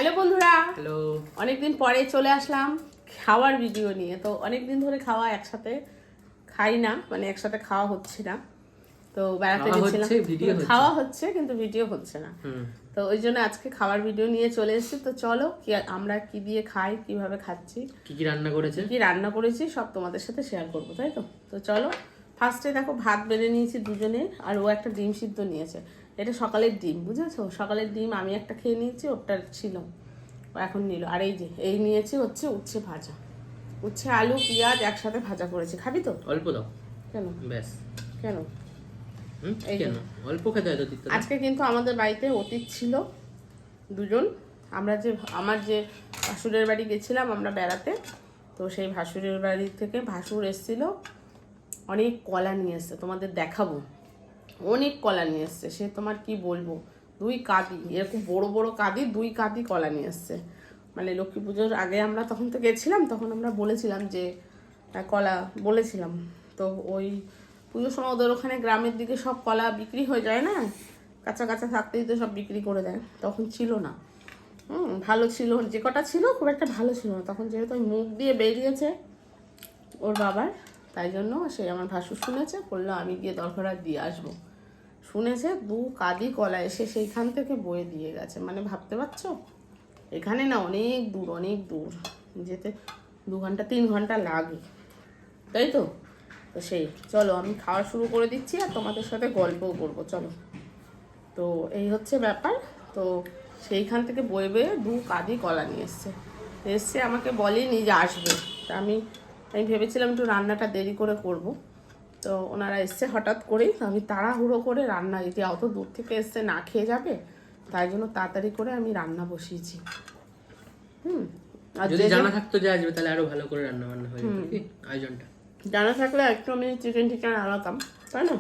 Hello বন্ধুরা, hello. অনেকদিন পরে চলে আসলাম খাওয়ার ভিডিও নিয়ে। তো অনেকদিন ধরে খাওয়া একসাথে খাই না, মানে একসাথে খাওয়া হচ্ছে না। তো বেড়াতে গেছিলাম, খাওয়া হচ্ছে কিন্তু ভিডিও হচ্ছে না। তো ওই জন্য আজকে খাওয়ার ভিডিও নিয়ে চলে এসেছি। তো চলো আমরা কি দিয়ে খাই, কিভাবে খাচ্ছি, কি কি রান্না করেছি সব তোমাদের সাথে শেয়ার করবো, তাই তো। তো চলো, ফার্স্টে দেখো ভাত বেড়ে নিয়েছি দুজনের, আর ও একটা ডিম সিদ্ধ নিয়েছে। এটা সকালের ডিম, বুঝেছো? সকালের ডিম আমি একটা খেয়ে নিয়েছি, ওটা ছিল, ও এখন নিল। আর এই যে এই নিয়েছি হচ্ছে উচ্ছে ভাজা, উচ্ছে আলু পেঁয়াজ একসাথে ভাজা করেছি। খাবি তো? অল্প দাও। কেন? ব্যাস। কেন? কেন অল্প খেতে হয় তো? আজকে কিন্তু আমাদের বাড়িতে অতিথি ছিল দুজন। আমার যে ভাসুরের বাড়ি গেছিলাম আমরা বেড়াতে, তো সেই ভাসুরের বাড়ি থেকে ভাসুর এসেছিল, অনেক কলা নিয়ে এসছে, তোমাদের দেখাবো। অনেক কলা নিয়ে এসছে, সে তোমার কি বলবো, 2 কাঁদি, এরকম বড় বড় কাঁদি, 2 কাঁদি কলা নিয়ে এসছে। মানে লক্ষ্মী পুজোর আগে আমরা তখন তো গেছিলাম, তখন আমরা বলেছিলাম যে কলা বলেছিলাম। তো ওই পুজোর সময় ওদের ওখানে গ্রামের দিকে সব কলা বিক্রি হয়ে যায় না, কাঁচা কাঁচা থাকতেই তো সব বিক্রি করে দেয়। তখন ছিল না, ভালো ছিল, যে কটা ছিল খুব একটা ভালো ছিল না। তখন যেহেতু ওই মুখ দিয়ে বেরিয়েছে ওর বাবার, তাই জন্য সে আমার ভাসুর শুনেছে, বললো আমি গিয়ে দরকার দিয়ে আসবো। শুনেছে 2 কাঁদি কলা এসে সেইখান থেকে বয়ে দিয়ে গেছে। মানে ভাবতে পারছো, এখানে না অনেক দূর যেতে 2 ঘন্টা 3 ঘন্টা লাগে, তাই তো। তো সেই চলো আমি খাওয়া শুরু করে দিচ্ছি, আর তোমাদের সাথে গল্পও করবো, চলো। তো এই হচ্ছে ব্যাপার। তো সেইখান থেকে বয়ে বয়ে 2 কাঁদি কলা নিয়ে এসছে, আমাকে বলেনি যে আসবে। তা আমি ভেবেছিলাম একটু রান্নাটা দেরি করে করব। তো ওনারা এসছে হঠাৎ করেই, আমি তাড়াহুড়ো করে রান্না, যে অত দূর থেকে এসছে না খেয়ে যাবে, তাই জন্য তাড়াতাড়ি করে আমি রান্না বসিয়েছি। আর যদি জানা থাকতো যে আসবে, তাহলে আরো ভালো করে রান্না বান্না হয়ে যেত, কি আয়োজনটা। জানা থাকলে একটু আমি চিকেন আনাতাম, তাই না?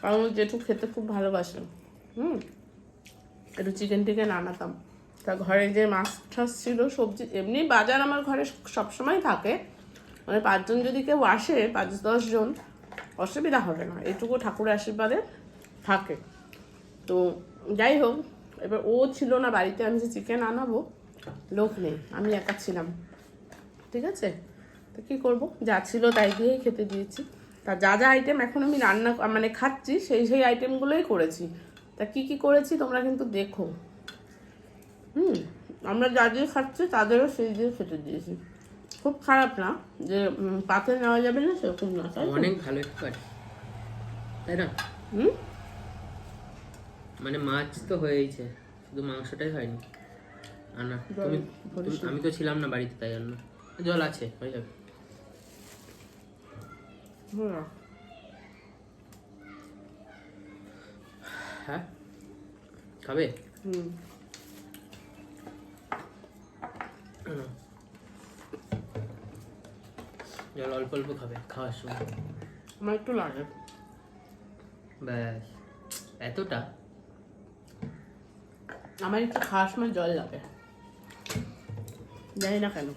কারণ জেঠু খেতে খুব ভালোবাসে, একটু চিকেন আনাতাম। তা ঘরে যে মাছ ঠাস ছিল, সবজি, এমনি বাজার আমার ঘরে সবসময় থাকে, মানে 5 জন যদি কেউ আসে, 5-10 জন, অসুবিধা হবে না, এটুকু ঠাকুরের আশীর্বাদে থাকে। তো যাই হোক, এবার ও ছিল না বাড়িতে, আমি যে চিকেন আনাবো, লোক নেই, আমি একা ছিলাম, ঠিক আছে। তো কী করবো, যা ছিল তাই দিয়েই খেতে দিয়েছি। তা যা যা আইটেম এখন আমি রান্না মানে খাচ্ছি, সেই আইটেমগুলোই করেছি। তা কি করেছি তোমরা কিন্তু দেখো। আমরা যা দিয়ে খাচ্ছি তাদেরও সেই দিয়ে খেতে দিয়েছি। খুব খারাপ না যে পাতে নেওয়া যাবে না, সেরকম না, অনেক ভালো কাজ, তাই না? মানে মাছ তো হয়েইছে, শুধু মাংসটাই হয়নি আনা। আমি তো ছিলাম না বাড়িতে, তাই জন্য জল আছে, হয়ে যাবে। হ্যাঁ, খাবে? জল অল্প অল্প খাবে খাওয়ার সময়, আমার একটু লাগে, ব্যাস। এতটা? আমার একটু খাওয়ার সময় জল লাগে, জানি না কেন।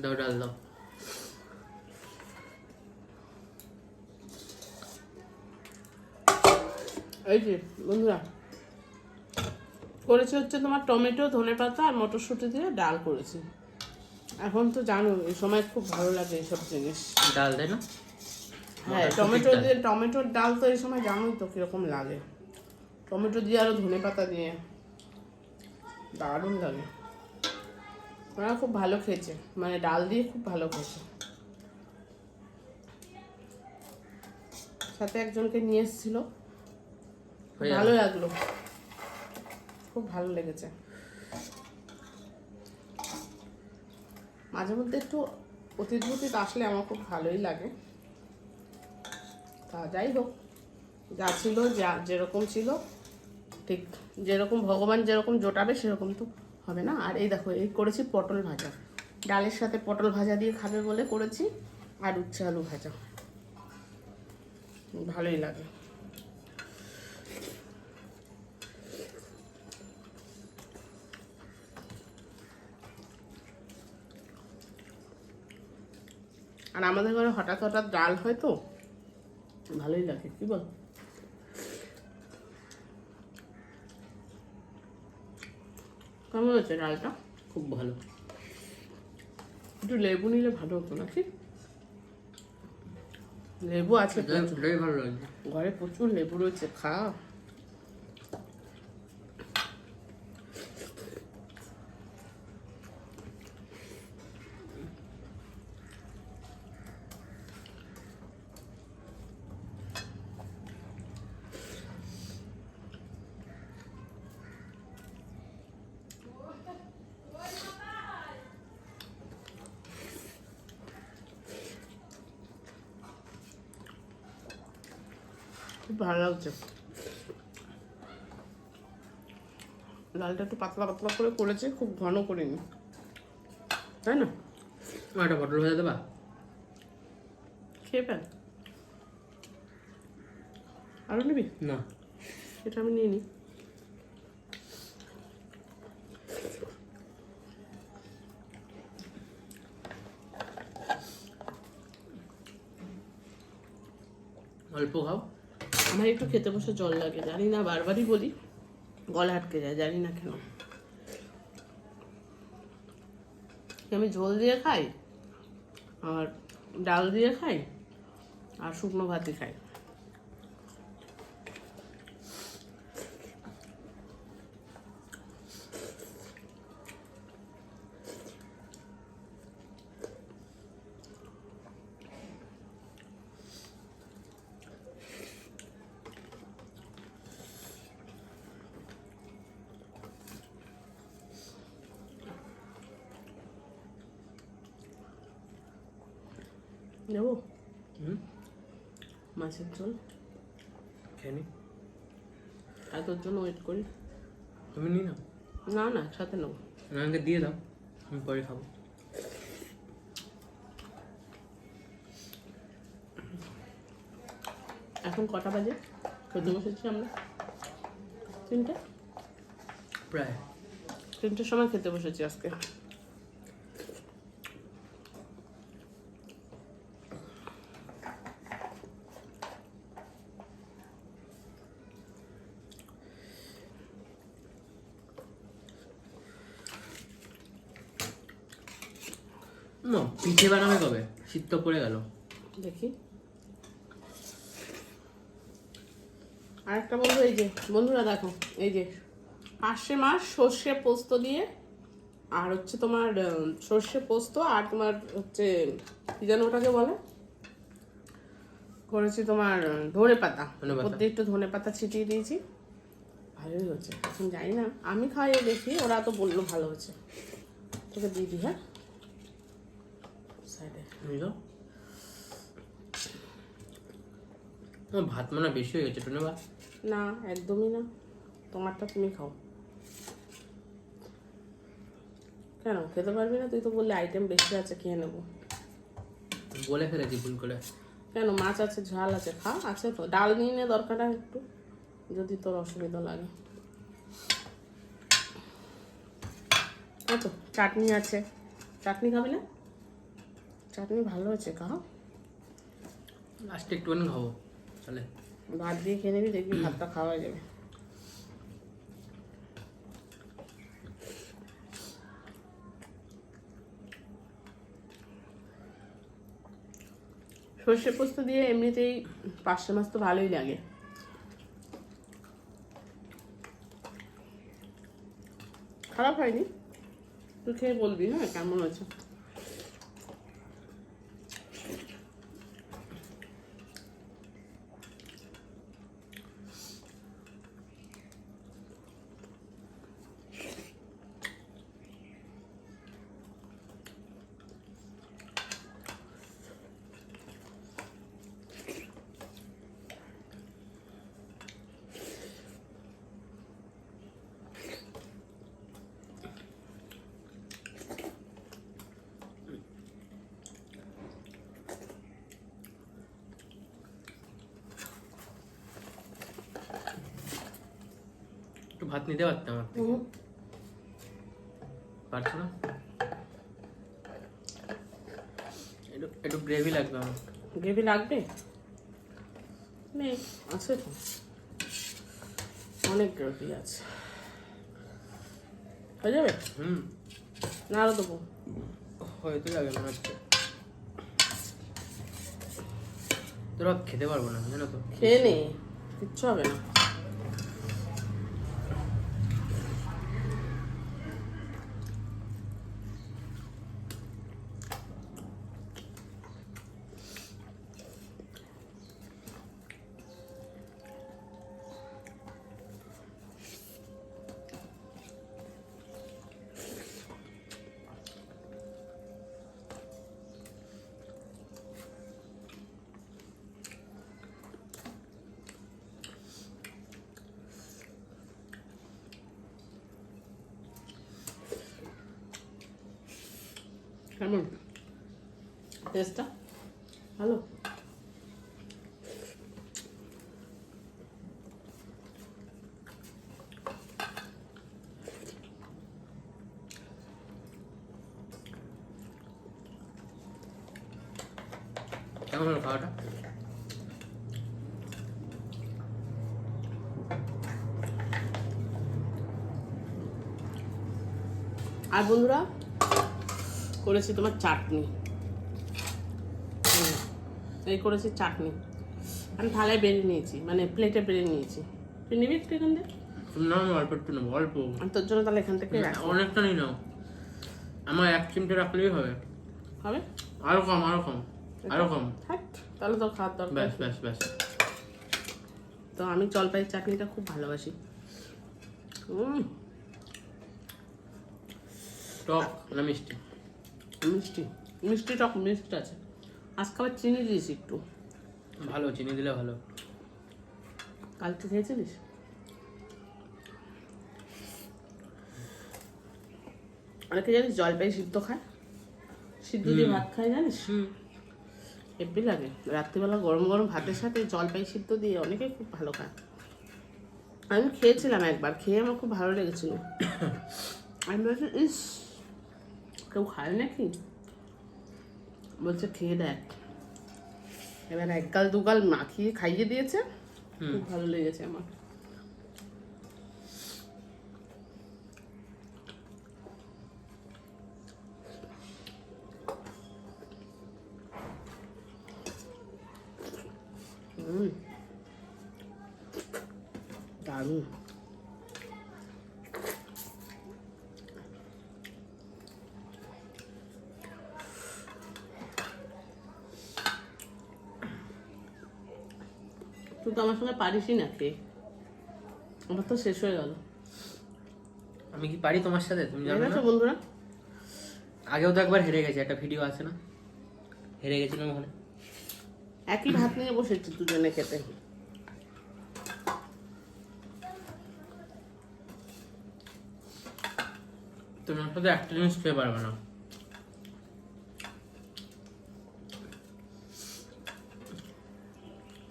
দাও, ডাল দাও। এই যে বন্ধুরা, করেছি হচ্ছে তোমার টমেটো, ধনেপাতা আর মটরশুঁটি দিয়ে ডাল করেছি। এখন তো জানো এই সময় খুব ভালো লাগে এইসব জিনিস, ডাল, তাই না? হ্যাঁ, টমেটোর ডাল তো এই সময় জানোই তো কিরকম লাগে, টমেটো দিয়ে আরো ধনেপাতা দিয়ে দারুণ লাগে। ওরা খুব ভালো খেয়েছে, মানে ডাল দিয়ে খুব ভালো খেয়েছে। সাথে একজনকে নিয়ে এসেছিল, ভালো লাগলো, খুব ভালো লেগেছে। মাঝে মধ্যে একটু অতিথি আসলে আমার খুব ভালোই লাগে। তা যাই হোক, যা ছিল, যেরকম ছিল, ঠিক যেরকম ভগবান যেরকম জোটাবে সেরকম তো হবে না। আর এই দেখো, এই করেছি পটল ভাজা, ডালের সাথে পটল ভাজা দিয়ে খাবে বলে করেছি, আর উচ্ছে আলু ভাজা, ভালোই লাগে। আর আমাদের ঘরে হঠাৎ ডাল হয় তো ভালোই লাগে, কি বল? কেমন হয়েছে ডালটা? খুব ভালো। একটু লেবু নিলে ভালো হতো নাকি? লেবু আছে প্রচুর। এটাই ভালো লাগছে। ঘরে প্রচুর লেবু রয়েছে, খা। খুব ভালো লাগছে। ডালটা একটু পাতলা পাতলা করে করেছে, খুব ঘন করিনি, তাই না? একটা পটল ভেজে দেবা? খেয়ে ফেল। আরো নিবি? না, এটা আমি নিয়ে নিই। অল্প খাও। আমার একটু খেতে বসে জল লাগে, জানি না, বারবারই বলি, গলা আটকে যায়, জানি না কেন। আমি ঝোল দিয়ে খাই, আর ডাল দিয়ে খাই, আর শুকনো ভাতই খাই। নেবো মাছের ঝোল, খেয়ে নি। আর তোর জন্য ওয়েট করি। তুমি নি না? না না, একসাথে নেবো। আমাকে দিয়ে দাও, আমি পরে খাবো। এখন কটা বাজে? খেতে বসেছি আমরা 3টে, প্রায় 3টের সময় খেতে বসেছি আজকে। না, পিঠে বানাবে কবে? শীত তো পড়ে গেল। দেখি। আরেকটা বন্ধু, এই যে বন্ধুরা দেখো, এই যে পার্শে মাছ সর্ষে পোস্ত দিয়ে, আর হচ্ছে তোমার সর্ষে পোস্ত, আর তোমার হচ্ছে কি যেন ওটাকে বলে, করেছি তোমার ধনে পাতা, ধনেপাতা। ওর দিয়ে একটু ধনে পাতা ছিটিয়ে দিয়েছি, ভালোই হয়েছে। এখন জানি না, আমি খাইয়ে দেখি, ওরা তো বললো ভালো হয়েছে। তোকে দিয়ে দিই, হ্যাঁ সাইডে। ভাত মানে বেশি হয়ে গেছে টুনে ভাত। না একদমই না, তোমারটা তুমি খাও। কেন খেতে পারবি না? তুই তো বললি আইটেম বেশি আছে, খেয়ে নেবো। বলে ফেলেছি ভুল করে। কেন? মাছ আছে, ঝাল আছে, খা, আছে তো। ডাল নিয়ে নে দরকারটা একটু, যদি তোর অসুবিধা লাগে। তো চাটনি আছে, চাটনি খাবি না? চাটনি ভালো আছে, খাও। লাস্টে একটুখানি খাবো, চলে। ভাত দিয়ে খেয়ে নিবি, দেখবি ভাতটা খাওয়া যাবে। সর্ষে পোস্ত দিয়ে এমনিতেই পার্শে মাছ তো ভালোই লাগে। খারাপ হয়নি, তুই খেয়ে বলবি হ্যাঁ কেমন আছে। একটু ভাত নিতে পারতাম আমার থেকে। পারছো না? একটু গ্রেভি লাগবে আমার। গ্রেভি লাগবে? নেই, আছে তো, অনেক গ্রেভি আছে। হয়ে যাবে হুম, না আরও দেবো? হয়তো যাবে মনে হচ্ছে। তোরা খেতে পারবো না জানো তো। খেয়ে নে, কিচ্ছু হবে না। কেমন টেস্টটা? ভালো? কেমন হলো খাওয়াটা? আর বন্ধুরা করেছি তোমার চাটনি। এই করেছি চাটনি, আমি থালায় বেড়ে নিয়েছি, মানে প্লেটে বেড়ে নিয়েছি। তুই নিবি একটু এখান থেকে? না না, অল্প একটু নেবো, অল্প। আমি তোর জন্য তাহলে এখান থেকে রাখবো। অনেকটা নিয়ে নাও, আমার 1 চিমটে রাখলেই হবে। হবে? আরো কম, আরো কম, আরো কম। থাক, তাহলে তো খাওয়ার দরকার। ব্যাস ব্যাস ব্যাস। তো আমি জলপাইয়ের চাটনিটা খুব ভালোবাসি। টক না মিষ্টি? মিষ্টি, মিষ্টি টক মিক্সড আছে। আজকে আবার চিনি দিয়েছি একটু। ভালো, চিনি দিলে ভালো। কালকে খেয়েছিলিস? অনেকে জানিস জলপাই সিদ্ধ খায়, সিদ্ধ দিয়ে ভাত খায় জানিস? হেব্বি লাগে। রাত্রিবেলা গরম গরম ভাতের সাথে জলপাই সিদ্ধ দিয়ে অনেকে খুব ভালো খায়। আমি খেয়েছিলাম একবার, খেয়ে আমার খুব ভালো লেগেছিল। আমি বলছি ইস, কেউ খায় নাকি? বলছে খেয়ে দেখ। এবার একগাল দুগাল মাখিয়ে খাইয়ে দিয়েছে, খুব ভালো লেগেছে আমার। দারুণ। তুই তো আমার সঙ্গে পারিসই না খেয়ে, আমার তো শেষ হয়ে গেল। আমি কি পারি তোমার সাথে, তুমি জানো না? বন্ধুরা আগেও তো একবার হেরে গেছে, একটা ভিডিও আছে না, হেরে গেছিলাম ওখানে। একই ভাত নিয়ে বসেছি দুজনে খেতে। তোমার সাথে একটা জিনিস খেয়ে পারবে না।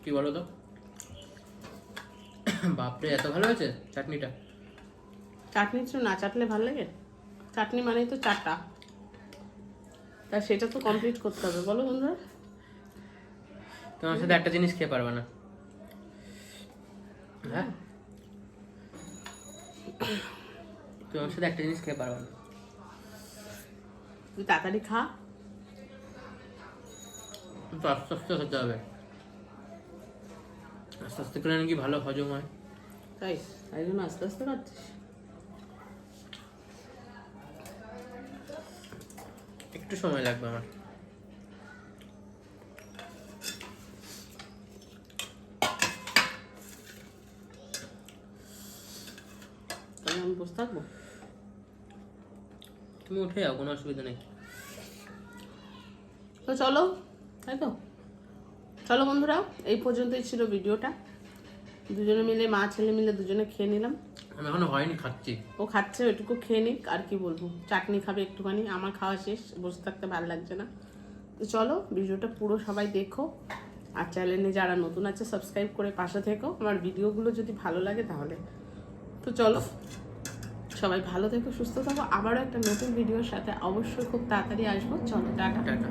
কি বলো তো? বাপরে, এত ভালো হয়েছে চাটনিটা। চাটনি তো না চাটলে ভালো লাগে? চাটনি মানেই তো চাটা, তা সেটা তো কমপ্লিট করতে হবে। বলো বন্ধুরা, তোমার সাথে একটা জিনিস খেয়ে পারবে না। হ্যাঁ, তোমার সাথে একটা জিনিস খেয়ে পারবে না। তুই তাড়াতাড়ি খা। তো আস্তে আস্তে খেতে হবে, আস্তে আস্তে করে নাকি ভালো হজম হয়। তাই তাই জন্য আস্তে আস্তে খাচ্ছিস? একটু সময় লাগবে আমার। তাহলে আমি বসে থাকবো? তুমি উঠে যাও, কোনো অসুবিধা নেই। তো চলো, তাই তো চলো বন্ধুরা, এই পর্যন্তই ছিল ভিডিওটা। দুজনে মিলে, মা ছেলে মিলে দুজনে খেয়ে নিলাম। আমি এখনো হয়নি, খাচ্ছি। ও খাচ্ছে, ওইটুকু খেয়ে নিক। আর কি বলবো, চাটনি খাবে একটুখানি, আমার খাওয়া শেষ, বসে থাকতে ভালো লাগছে না। তো চলো, ভিডিওটা পুরো সবাই দেখো, আর চ্যানেলে যারা নতুন আছে সাবস্ক্রাইব করে পাশে থেকো আমার ভিডিওগুলো যদি ভালো লাগে তাহলে। তো চলো, সবাই ভালো থেকো, সুস্থ থাকো। আবারও একটা নতুন ভিডিওর সাথে অবশ্যই খুব তাড়াতাড়ি আসবো। চলো, টাটা। টাটা।